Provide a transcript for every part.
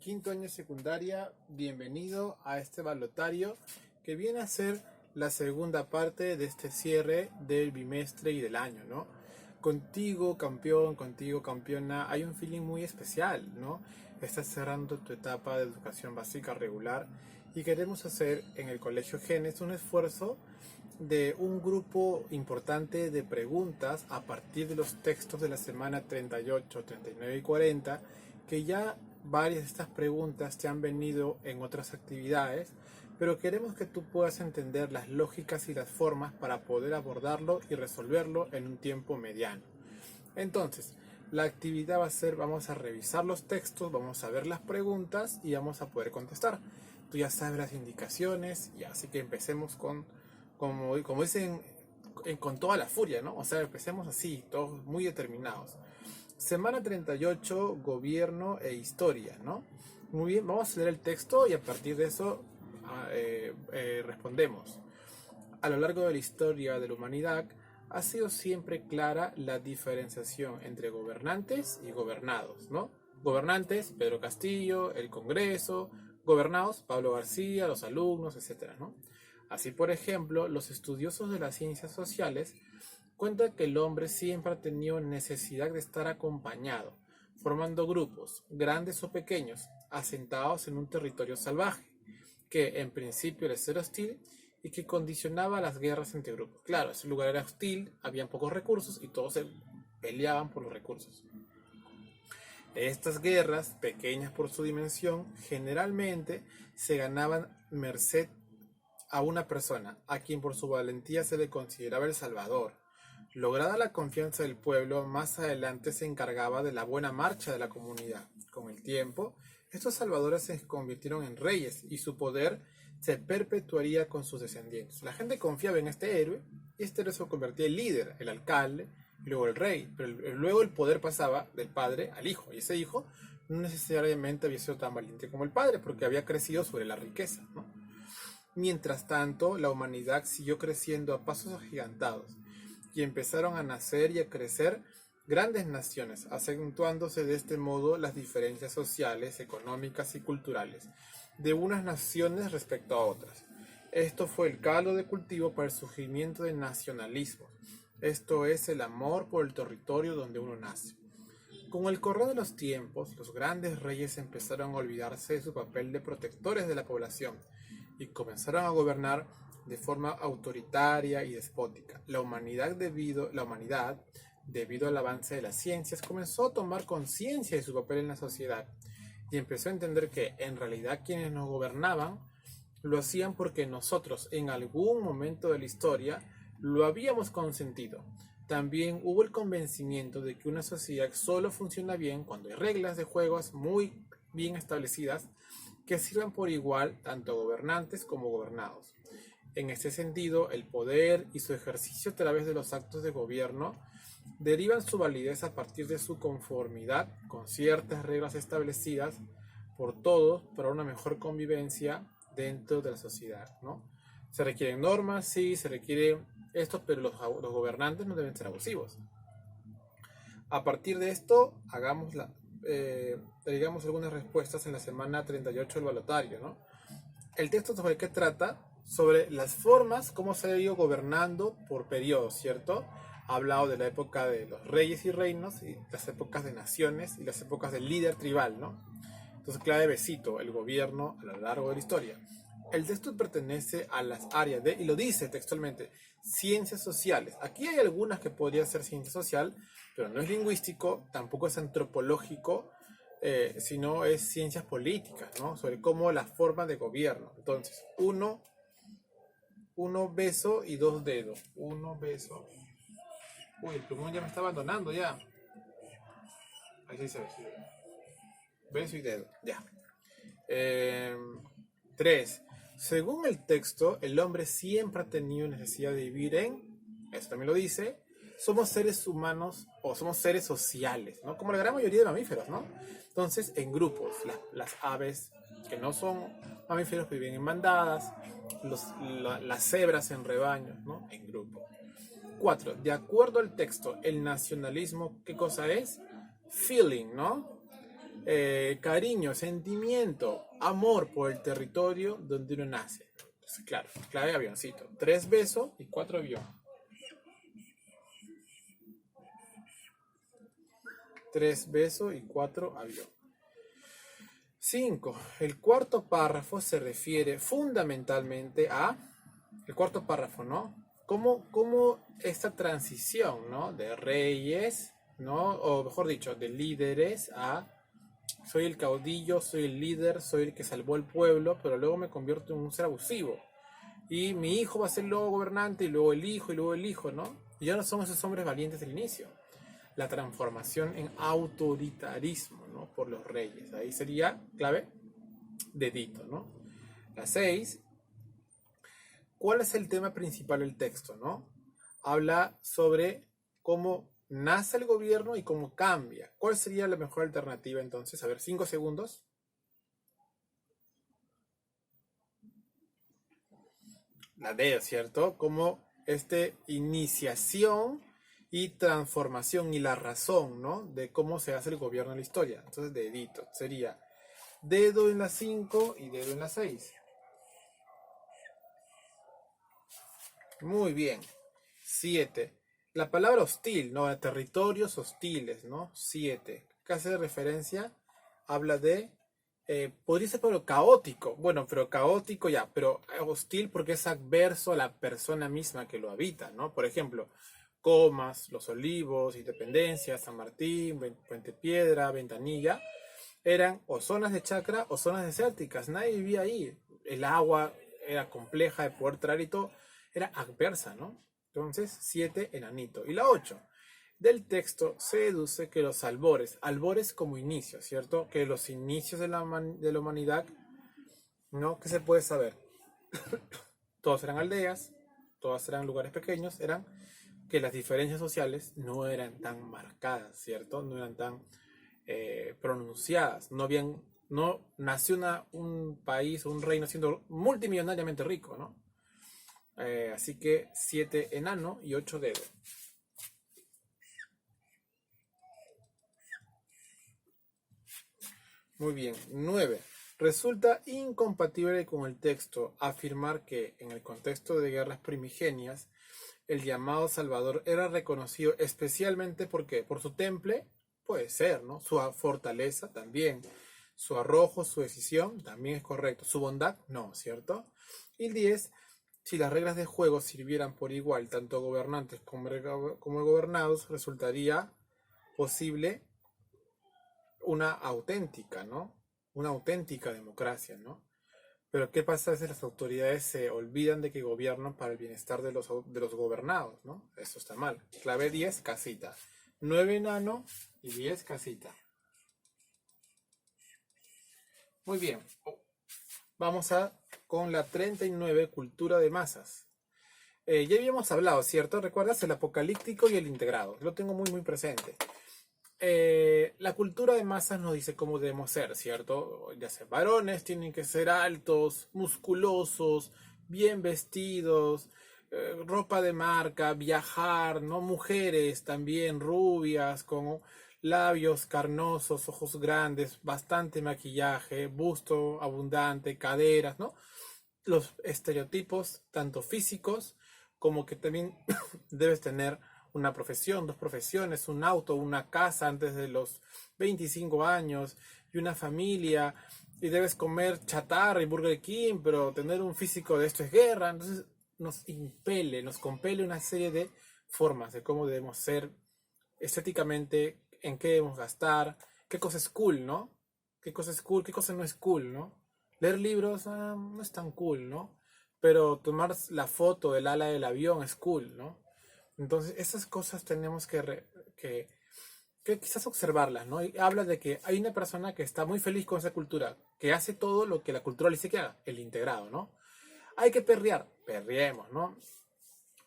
quinto año de secundaria, bienvenido a este balotario que viene a ser la segunda parte de este cierre del bimestre y del año, ¿no? Contigo, campeón, contigo, campeona, hay un feeling muy especial, ¿no? Estás cerrando tu etapa de educación básica regular y queremos hacer en el Colegio Genes un esfuerzo de un grupo importante de preguntas a partir de los textos de la semana 38, 39 y 40, que ya varias de estas preguntas te han venido en otras actividades, pero queremos que tú puedas entender las lógicas y las formas para poder abordarlo y resolverlo en un tiempo mediano. Entonces, la actividad va a ser, vamos a revisar los textos, vamos a ver las preguntas y vamos a poder contestar. Tú ya sabes las indicaciones, y así que empecemos como dicen, con toda la furia, ¿no? O sea, empecemos así, todos muy determinados. Semana 38, gobierno e historia, ¿no? Muy bien, vamos a leer el texto y a partir de eso respondemos. A lo largo de la historia de la humanidad ha sido siempre clara la diferenciación entre gobernantes y gobernados, ¿no? Gobernantes, Pedro Castillo, el Congreso; gobernados, Pablo García, los alumnos, etcétera, ¿no? Así, por ejemplo, los estudiosos de las ciencias sociales cuentan que el hombre siempre ha tenido necesidad de estar acompañado, formando grupos, grandes o pequeños, asentados en un territorio salvaje, que en principio era ser hostil y que condicionaba las guerras entre grupos. Claro, ese lugar era hostil, habían pocos recursos y todos se peleaban por los recursos. Estas guerras, pequeñas por su dimensión, generalmente se ganaban merced a una persona, a quien por su valentía se le consideraba el salvador. Lograda la confianza del pueblo, más adelante se encargaba de la buena marcha de la comunidad. Con el tiempo, estos salvadores se convirtieron en reyes y su poder se perpetuaría con sus descendientes. La gente confiaba en este héroe y este héroe se convertía en líder, el alcalde, y luego el rey. Pero luego el poder pasaba del padre al hijo, y ese hijo no necesariamente había sido tan valiente como el padre porque había crecido sobre la riqueza, ¿no? Mientras tanto, la humanidad siguió creciendo a pasos agigantados y empezaron a nacer y a crecer grandes naciones, acentuándose de este modo las diferencias sociales, económicas y culturales de unas naciones respecto a otras. Esto fue el caldo de cultivo para el surgimiento del nacionalismo. Esto es el amor por el territorio donde uno nace. Con el correr de los tiempos, los grandes reyes empezaron a olvidarse de su papel de protectores de la población y comenzaron a gobernar de forma autoritaria y despótica. La humanidad, debido al avance de las ciencias, comenzó a tomar conciencia de su papel en la sociedad y empezó a entender que, en realidad, quienes nos gobernaban lo hacían porque nosotros, en algún momento de la historia, lo habíamos consentido. También hubo el convencimiento de que una sociedad solo funciona bien cuando hay reglas de juegos muy bien establecidas que sirvan por igual tanto a gobernantes como gobernados. En este sentido, el poder y su ejercicio a través de los actos de gobierno derivan su validez a partir de su conformidad con ciertas reglas establecidas por todos para una mejor convivencia dentro de la sociedad, ¿no? Se requieren normas, sí, se requiere esto, pero los gobernantes no deben ser abusivos. A partir de esto, digamos algunas respuestas en la semana 38 del balotario, ¿no? El texto sobre qué trata, sobre las formas, cómo se ha ido gobernando por periodos, ¿cierto? Ha hablado de la época de los reyes y reinos, y las épocas de naciones, y las épocas del líder tribal, ¿no? Entonces, clave besito, el gobierno a lo largo de la historia. El texto pertenece a las áreas de, y lo dice textualmente, ciencias sociales. Aquí hay algunas que podrían ser ciencia social, pero no es lingüístico, tampoco es antropológico, sino es ciencias políticas, ¿no? Sobre cómo la forma de gobierno. Entonces, uno beso y dos dedos. Uno beso. Uy, el plumón ya me está abandonando ya. Ahí sí se ve. Beso y dedo, ya. 3. Según el texto, el hombre siempre ha tenido necesidad de vivir eso también lo dice, somos seres humanos o somos seres sociales, ¿no? Como la gran mayoría de mamíferos, ¿no? Entonces, en grupos, las aves que no son mamíferos que viven en bandadas, las cebras en rebaños, ¿no? En grupo. 4. De acuerdo al texto, el nacionalismo, ¿qué cosa es? Feeling, ¿no? cariño, sentimiento, amor por el territorio donde uno nace. Entonces, claro, clave avioncito. 3 besos y 4 avión. 3 besos y 4 avión. 5. El cuarto párrafo se refiere fundamentalmente a... El cuarto párrafo, ¿no? Cómo esta transición, ¿no? De reyes, ¿no? O mejor dicho, de líderes a... Soy el caudillo, soy el líder, soy el que salvó el pueblo, pero luego me convierto en un ser abusivo. Y mi hijo va a ser luego gobernante, y luego el hijo, y luego el hijo, ¿no? Y ya no son esos hombres valientes del inicio. La transformación en autoritarismo, ¿no? Por los reyes. Ahí sería clave, dedito, ¿no? La 6. ¿Cuál es el tema principal del texto, no? Habla sobre cómo nace el gobierno y cómo cambia. ¿Cuál sería la mejor alternativa entonces? A ver, 5 segundos. La D, ¿cierto? Como iniciación y transformación y la razón, ¿no? De cómo se hace el gobierno en la historia. Entonces, dedito. Sería dedo en la 5 y dedo en la 6. Muy bien. 7. La palabra hostil, ¿no? Territorios hostiles, ¿no? 7. ¿Qué hace referencia? Habla de... podría ser pero caótico. Bueno, pero caótico ya, pero hostil porque es adverso a la persona misma que lo habita, ¿no? Por ejemplo, Comas, Los Olivos, Independencia, San Martín, Puente Piedra, Ventanilla, eran o zonas de chacra o zonas desérticas. Nadie vivía ahí. El agua era compleja de poder traer y todo. Era adversa, ¿no? Entonces, 7, enanito. Y la 8. Del texto se deduce que los albores como inicio, ¿cierto? Que los inicios de la humanidad, ¿no? ¿Qué se puede saber? Todos eran aldeas, todos eran lugares pequeños, eran que las diferencias sociales no eran tan marcadas, ¿cierto? No eran tan pronunciadas. No nació un país, un reino siendo multimillonariamente rico, ¿no? Así que 7 enano y 8 dedo. Muy bien. 9. Resulta incompatible con el texto afirmar que en el contexto de guerras primigenias el llamado Salvador era reconocido especialmente porque por su temple, puede ser, ¿no? Su fortaleza también, su arrojo, su decisión también es correcto, su bondad no, ¿cierto? Y el 10. Si las reglas de juego sirvieran por igual tanto gobernantes como gobernados, resultaría posible una auténtica, ¿no? Una auténtica democracia, ¿no? Pero ¿qué pasa si las autoridades se olvidan de que gobiernan para el bienestar de los gobernados, ¿no? Eso está mal. Clave 10, casita. 9 enano y 10 casita. Muy bien. Vamos con la 39, cultura de masas. Ya habíamos hablado, ¿cierto? ¿Recuerdas? El apocalíptico y el integrado. Lo tengo muy, muy presente. La cultura de masas nos dice cómo debemos ser, ¿cierto? Ya sea varones, tienen que ser altos, musculosos, bien vestidos, ropa de marca, viajar, ¿no? Mujeres también, rubias, con labios carnosos, ojos grandes, bastante maquillaje, busto abundante, caderas, ¿no? Los estereotipos, tanto físicos como que también debes tener una profesión, 2 profesiones, un auto, una casa antes de los 25 años y una familia, y debes comer chatarra y Burger King, pero tener un físico de esto es guerra. Entonces nos compele una serie de formas de cómo debemos ser estéticamente, en qué debemos gastar, qué cosa es cool, ¿no? ¿Qué cosa es cool, qué cosa no es cool, ¿no? Leer libros no es tan cool, ¿no? Pero tomar la foto del ala del avión es cool, ¿no? Entonces, esas cosas tenemos que quizás observarlas, ¿no? Y habla de que hay una persona que está muy feliz con esa cultura, que hace todo lo que la cultura le dice que haga, el integrado, ¿no? Hay que perrear, perriemos, ¿no?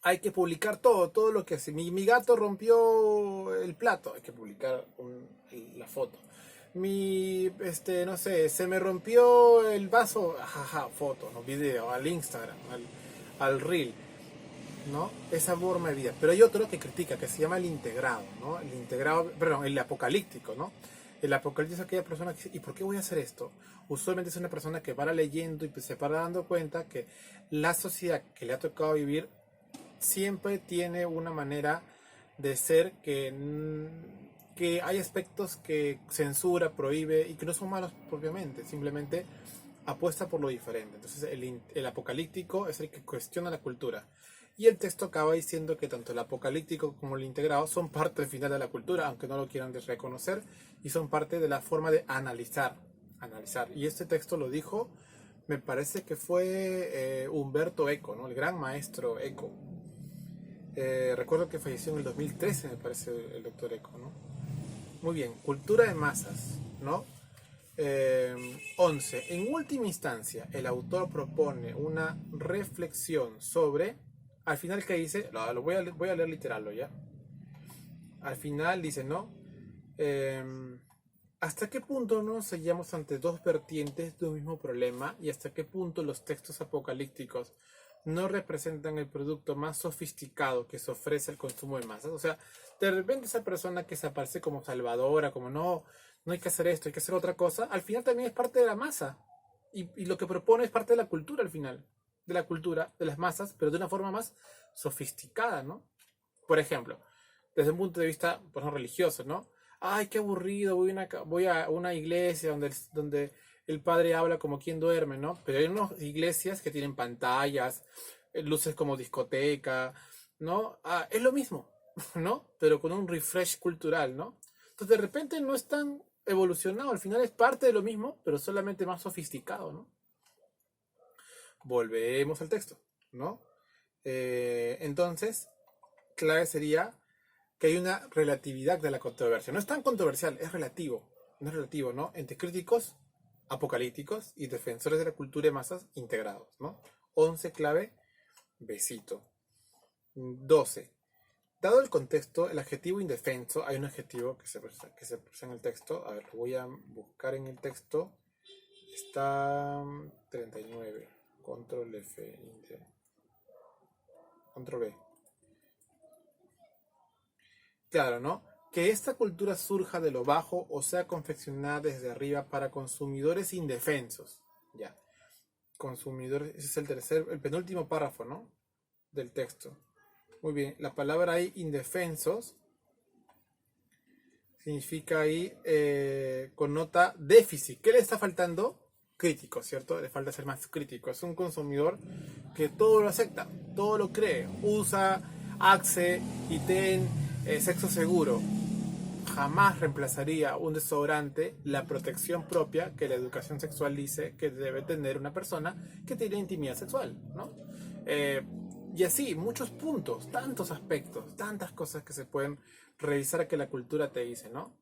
Hay que publicar todo lo que hace. Mi gato rompió el plato, hay que publicar la foto. No sé, se me rompió el vaso, jaja, foto, ¿no? Video, al Instagram, al Reel, ¿no? Esa forma de vida. Pero hay otro que critica, que se llama el integrado, ¿no? El integrado, perdón, el apocalíptico, ¿no? El apocalipsis es aquella persona que dice, ¿y por qué voy a hacer esto? Usualmente es una persona que para leyendo y pues se para dando cuenta que la sociedad que le ha tocado vivir siempre tiene una manera de ser que hay aspectos que censura, prohíbe y que no son malos propiamente, simplemente apuesta por lo diferente. Entonces el apocalíptico es el que cuestiona la cultura. Y el texto acaba diciendo que tanto el apocalíptico como el integrado son parte del final de la cultura, aunque no lo quieran reconocer, y son parte de la forma de analizar. Y este texto lo dijo, me parece que fue Umberto Eco, ¿no? El gran maestro Eco. Recuerdo que falleció en el 2013, me parece, el doctor Eco, ¿no? Muy bien, cultura de masas, ¿no? 11. En última instancia, el autor propone una reflexión sobre, al final, ¿qué dice? Voy a leer literal, ¿ya? Al final dice, ¿no? ¿Hasta qué punto nos hallamos ante dos vertientes de un mismo problema y hasta qué punto los textos apocalípticos no representan el producto más sofisticado que se ofrece al consumo de masas? O sea, de repente esa persona que se aparece como salvadora, como no hay que hacer esto, hay que hacer otra cosa, al final también es parte de la masa. Y lo que propone es parte de la cultura al final. De la cultura, de las masas, pero de una forma más sofisticada, ¿no? Por ejemplo, desde un punto de vista, pues, no religioso, ¿no? Ay, qué aburrido, voy a una iglesia donde el padre habla como quien duerme, ¿no? Pero hay unas iglesias que tienen pantallas, luces como discoteca, ¿no? Es lo mismo, ¿no? Pero con un refresh cultural, ¿no? Entonces de repente no es tan evolucionado, al final es parte de lo mismo, pero solamente más sofisticado, ¿no? Volvemos al texto, ¿no? Entonces, clave sería que hay una relatividad de la controversia. No es tan controversial, es relativo. No es relativo, ¿no? Entre críticos apocalípticos y defensores de la cultura de masas integrados, ¿no? 11, clave, besito. 12. Dado el contexto, el adjetivo indefenso, hay un adjetivo que se expresa en el texto. A ver, lo voy a buscar en el texto. Está 39. Control F. Control B. Claro, ¿no? Que esta cultura surja de lo bajo o sea confeccionada desde arriba para consumidores indefensos. Ya. Consumidores, ese es el penúltimo párrafo, ¿no? Del texto. Muy bien, la palabra ahí, indefensos, significa ahí, connota déficit. ¿Qué le está faltando? Crítico, ¿cierto? Le falta ser más crítico. Es un consumidor que todo lo acepta, todo lo cree. Usa Axe, Iten, sexo seguro. Jamás reemplazaría un desodorante la protección propia que la educación sexual dice que debe tener una persona que tiene intimidad sexual, ¿no? Y así, muchos puntos, tantos aspectos, tantas cosas que se pueden revisar que la cultura te dice, ¿no?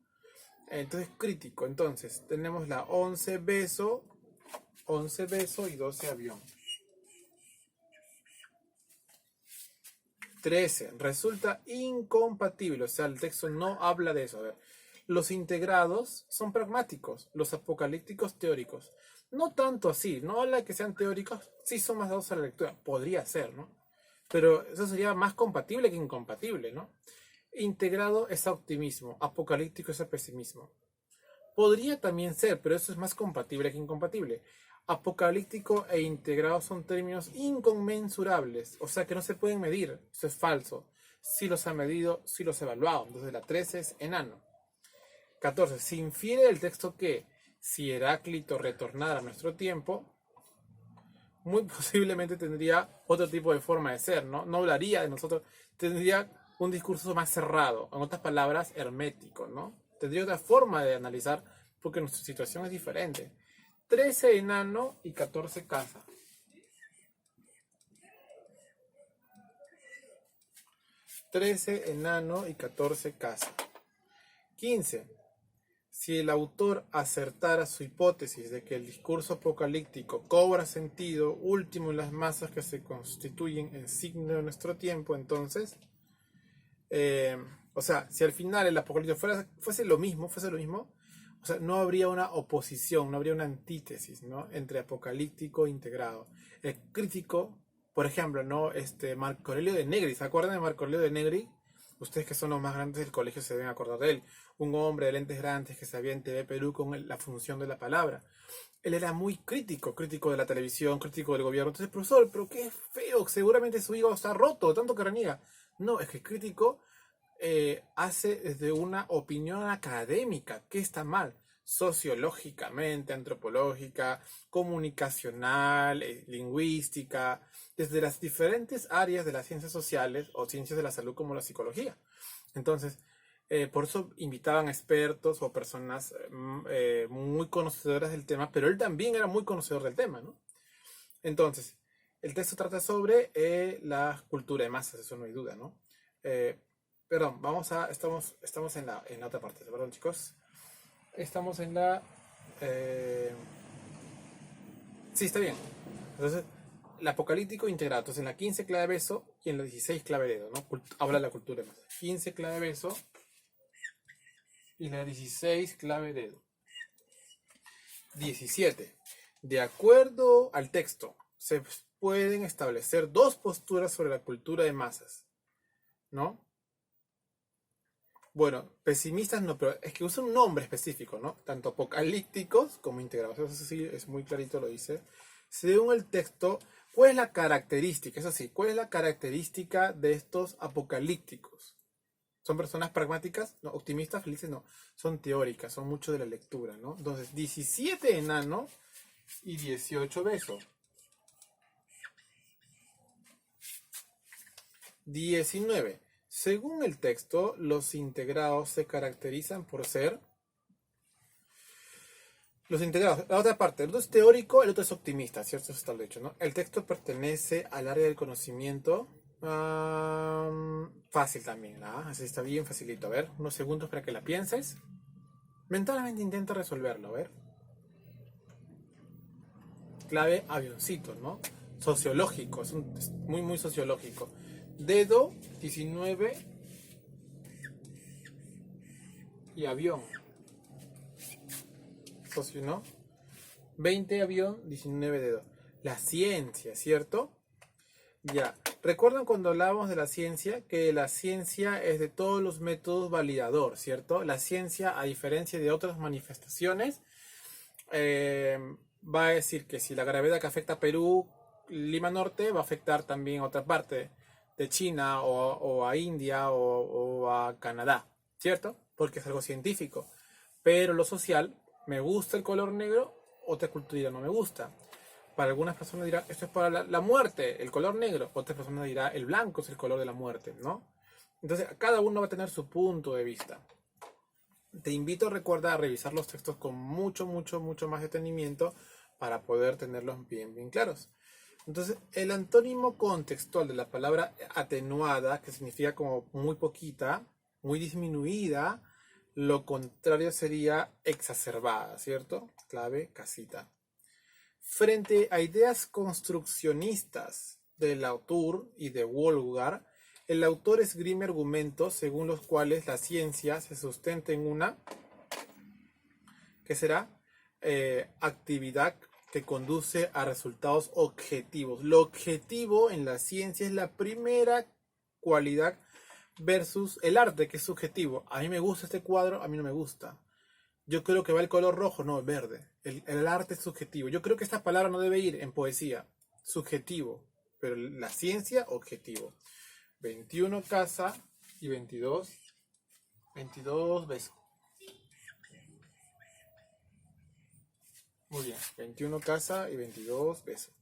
Entonces, crítico. Entonces, tenemos la 11 beso y 12 avión. 13. Resulta incompatible, o sea, el texto no habla de eso. A ver, los integrados son pragmáticos, los apocalípticos teóricos. No tanto así, no habla de que sean teóricos, sí son más dados a la lectura, podría ser, ¿no? Pero eso sería más compatible que incompatible, ¿no? Integrado es a optimismo, apocalíptico es a pesimismo. Podría también ser, pero eso es más compatible que incompatible. Apocalíptico e integrado son términos inconmensurables, o sea que no se pueden medir. Eso es falso. Si los ha medido, si los ha evaluado. Entonces la 13 es enano. 14. Se infiere del texto que si Heráclito retornara a nuestro tiempo, muy posiblemente tendría otro tipo de forma de ser, ¿no? No hablaría de nosotros, tendría un discurso más cerrado, en otras palabras, hermético, ¿no? Tendría otra forma de analizar porque nuestra situación es diferente. 13 enano y 14 casa. 13 enano y 14 casa. 15. Si el autor acertara su hipótesis de que el discurso apocalíptico cobra sentido último en las masas que se constituyen en signo de nuestro tiempo, entonces, o sea, si al final el apocalipsis fuese lo mismo, o sea, no habría una oposición, no habría una antítesis, ¿no? Entre apocalíptico e integrado. El crítico, por ejemplo, ¿no? Marco Aurelio de Negri, ¿se acuerdan de Marco Aurelio de Negri? Ustedes que son los más grandes del colegio se deben acordar de él. Un hombre de lentes grandes que sabía en TV Perú con la función de la palabra. Él era muy crítico, crítico de la televisión, crítico del gobierno. Entonces, profesor, pero qué feo, seguramente su hígado está roto, de tanto que reniega. No, es que el crítico hace desde una opinión académica, que está mal, sociológicamente, antropológica, comunicacional, lingüística, desde las diferentes áreas de las ciencias sociales o ciencias de la salud como la psicología. Entonces, por eso invitaban expertos o personas muy conocedoras del tema, pero él también era muy conocedor del tema, ¿no? Entonces, el texto trata sobre la cultura de masas, eso no hay duda, ¿no? Eh, Perdón, estamos en la otra parte, perdón chicos. Estamos en la... eh, sí, está bien. Entonces, el apocalíptico integrado. Entonces, en la 15 clave beso y en la 16 clave dedo, ¿no? Habla de la cultura de masas. 15 clave beso y la 16 clave dedo. 17. De acuerdo al texto, se pueden establecer dos posturas sobre la cultura de masas, ¿no? Bueno, pesimistas no, pero es que usa un nombre específico, ¿no? Tanto apocalípticos como integrados. Eso sí, es muy clarito, lo dice. Según el texto, ¿cuál es la característica? Eso sí, ¿cuál es la característica de estos apocalípticos? ¿Son personas pragmáticas? No, optimistas, felices, no. Son teóricas, son mucho de la lectura, ¿no? Entonces, 17 enano y 18 beso. 19. Según el texto, los integrados se caracterizan por ser... Los integrados, la otra parte, el otro es teórico, el otro es optimista, ¿cierto? Eso está el hecho, ¿no? El texto pertenece al área del conocimiento. Fácil también, ¿no? Así está bien facilito. A ver, unos segundos para que la pienses. Mentalmente intenta resolverlo, a ver. Clave avioncito, ¿no? Sociológico, es muy, muy sociológico. Dedo, 19 y avión. Socio, ¿no? 20 avión, 19 dedo. La ciencia, ¿cierto? Ya. ¿Recuerdan cuando hablábamos de la ciencia? Que la ciencia es de todos los métodos validador, ¿cierto? La ciencia, a diferencia de otras manifestaciones, va a decir que si la gravedad que afecta a Perú, Lima Norte, va a afectar también a otra parte de China o a India o a Canadá, ¿cierto? Porque es algo científico. Pero lo social, me gusta el color negro, otra cultura no me gusta. Para algunas personas dirá, esto es para la muerte, el color negro. Otras personas dirá, el blanco es el color de la muerte, ¿no? Entonces, cada uno va a tener su punto de vista. Te invito a recordar, a revisar los textos con mucho, mucho, mucho más detenimiento para poder tenerlos bien, bien claros. Entonces, el antónimo contextual de la palabra atenuada, que significa como muy poquita, muy disminuida, lo contrario sería exacerbada, ¿cierto? Clave, casita. Frente a ideas construccionistas del autor y de Wolfgang, el autor esgrime argumentos según los cuales la ciencia se sustenta en una, ¿qué será? Actividad que conduce a resultados objetivos. Lo objetivo en la ciencia es la primera cualidad versus el arte, que es subjetivo. A mí me gusta este cuadro, a mí no me gusta. Yo creo que va el color rojo, no, el verde. El arte es subjetivo. Yo creo que esta palabra no debe ir en poesía. Subjetivo. Pero la ciencia, objetivo. 21 casa y 22 beso. Muy bien. 21 casa y 22 beso.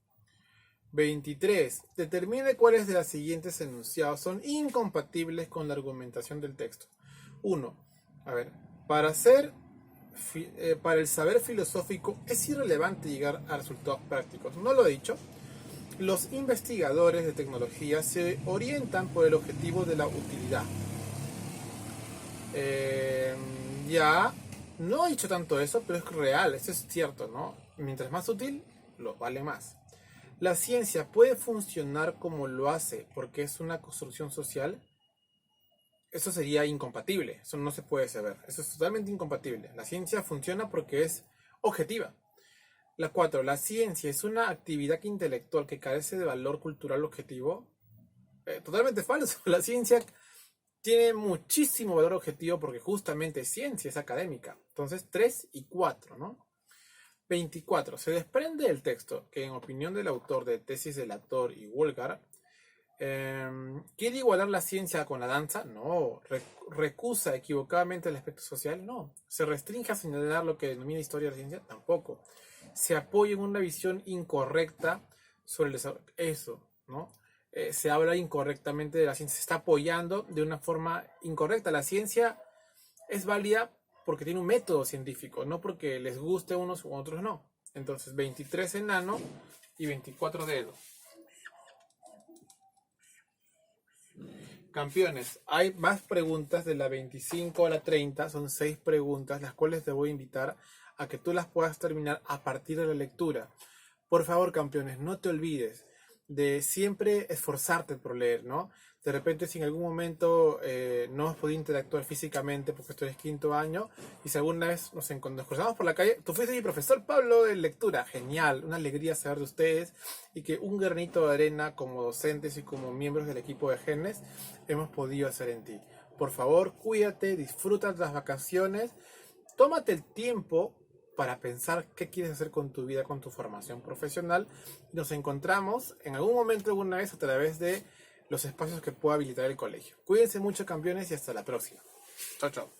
23. Determine cuáles de los siguientes enunciados son incompatibles con la argumentación del texto. 1. A ver, para el saber filosófico es irrelevante llegar a resultados prácticos. No lo he dicho. Los investigadores de tecnología se orientan por el objetivo de la utilidad. Ya no he dicho tanto eso, pero es real, eso es cierto, ¿no? Mientras más útil, lo vale más. La ciencia puede funcionar como lo hace porque es una construcción social. Eso sería incompatible, eso no se puede saber, eso es totalmente incompatible. La ciencia funciona porque es objetiva. La 4. La ciencia es una actividad intelectual que carece de valor cultural objetivo. Totalmente falso. La ciencia tiene muchísimo valor objetivo porque justamente ciencia es académica. Entonces, 3 y 4, ¿no? 24. Se desprende del texto que, en opinión del autor de Tesis del actor y Woolgar, ¿quiere igualar la ciencia con la danza? No. ¿Recusa equivocadamente el aspecto social? No. ¿Se restringe a señalar lo que denomina historia de la ciencia? Tampoco. ¿Se apoya en una visión incorrecta sobre el desarrollo? Eso, ¿no? Se habla incorrectamente de la ciencia, se está apoyando de una forma incorrecta. La ciencia es válida porque tiene un método científico, no porque les guste a unos u otros no. Entonces, 23 enano y 24 dedo. Campeones, hay más preguntas de la 25 a la 30, son 6 preguntas, las cuales te voy a invitar a que tú las puedas terminar a partir de la lectura. Por favor, campeones, no te olvides de siempre esforzarte por leer, ¿no? De repente, si en algún momento no has podido interactuar físicamente porque esto es quinto año, y si alguna vez nos cruzamos por la calle, tú fuiste mi profesor Pablo de lectura, genial, una alegría saber de ustedes y que un granito de arena como docentes y como miembros del equipo de Genes hemos podido hacer en ti. Por favor, cuídate, disfruta las vacaciones, tómate el tiempo para pensar qué quieres hacer con tu vida, con tu formación profesional. Nos encontramos en algún momento, alguna vez, a través de los espacios que pueda habilitar el colegio. Cuídense mucho, campeones, y hasta la próxima. Chao, chao.